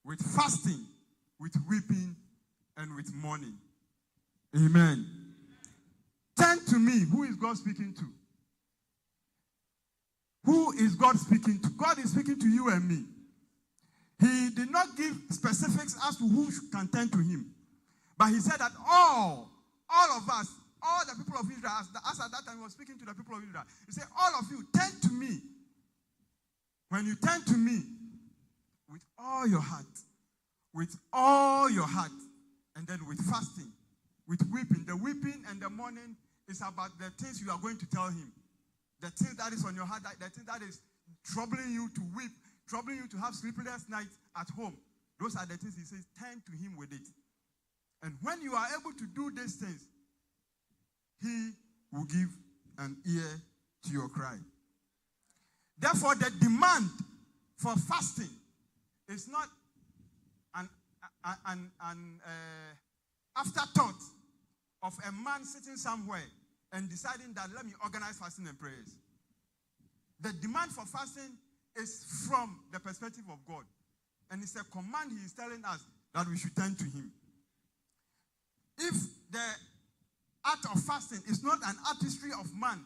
with fasting, with weeping, and with mourning. Amen. Turn to me. Who is God speaking to? Who is God speaking to? God is speaking to you and me. He did not give specifics as to who can turn to him. But he said that all of us, all the people of Israel, as at that time he was speaking to the people of Israel, he said, all of you, turn to me. When you turn to me with all your heart, and then with fasting, with weeping. The weeping and the mourning is about the things you are going to tell him. The things that is on your heart, the thing that is troubling you to weep, troubling you to have sleepless nights at home. Those are the things he says, turn to him with it. And when you are able to do these things, he will give an ear to your cry. Therefore, the demand for fasting is not an afterthought of a man sitting somewhere and deciding that let me organize fasting and prayers. The demand for fasting is from the perspective of God. And it's a command he is telling us that we should turn to him. If the art of fasting is not an artistry of man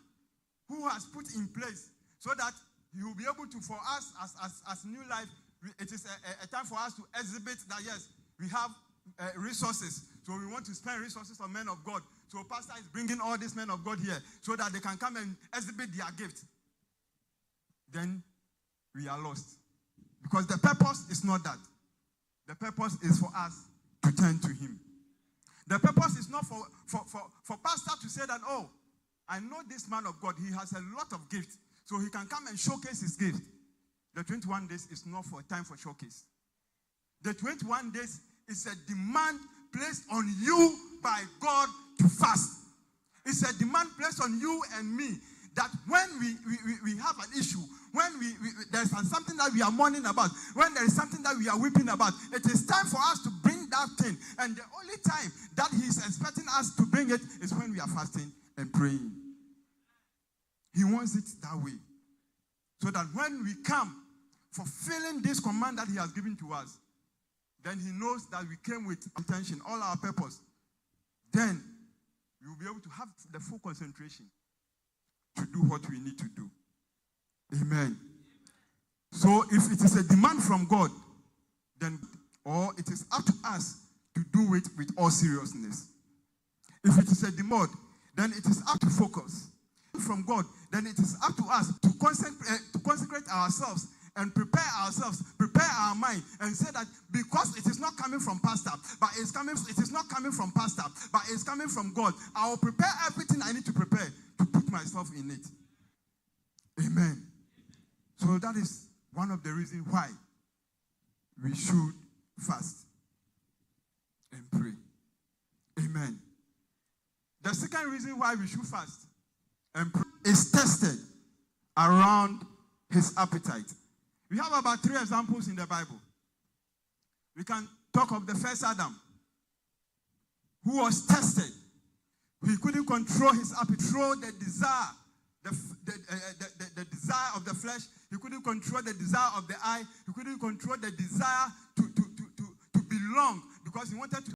who has put in place so that he will be able to, for us as New Life, it is a time for us to exhibit that yes, we have resources. So we want to spend resources on men of God. So pastor is bringing all these men of God here so that they can come and exhibit their gift. Then we are lost. Because the purpose is not that. The purpose is for us to turn to him. The purpose is not for pastor to say that, oh, I know this man of God, he has a lot of gifts, so he can come and showcase his gift. The 21 days is not for a time for showcase. The 21 days is a demand placed on you by God to fast. It's a demand placed on you and me that when we have an issue, when there's something that we are mourning about, when there is something that we are weeping about, it is time for us to bring that thing. And the only time that he's expecting us to bring it is when we are fasting and praying. He wants it that way. So that when we come fulfilling this command that he has given to us, then he knows that we came with intention, all our purpose. Then we will be able to have the full concentration to do what we need to do. Amen. So if it is a demand from God, then, or it is up to us to do it with all seriousness. If it is a demand, then it is up to focus. From God, then it is up to us to consecrate ourselves and prepare ourselves, prepare our mind, and say that because it is not coming from pastor, but it is not coming from pastor, but it's coming from God, I will prepare everything I need to prepare to put myself in it. Amen. So that is one of the reasons why we should fast and pray. Amen. The second reason why we should fast and pray is tested around his appetite. We have about 3 examples in the Bible. We can talk of the first Adam, who was tested. He couldn't control his appetite, control the desire, the desire of the flesh. He couldn't control the desire of the eye. He couldn't control the desire to belong because he wanted to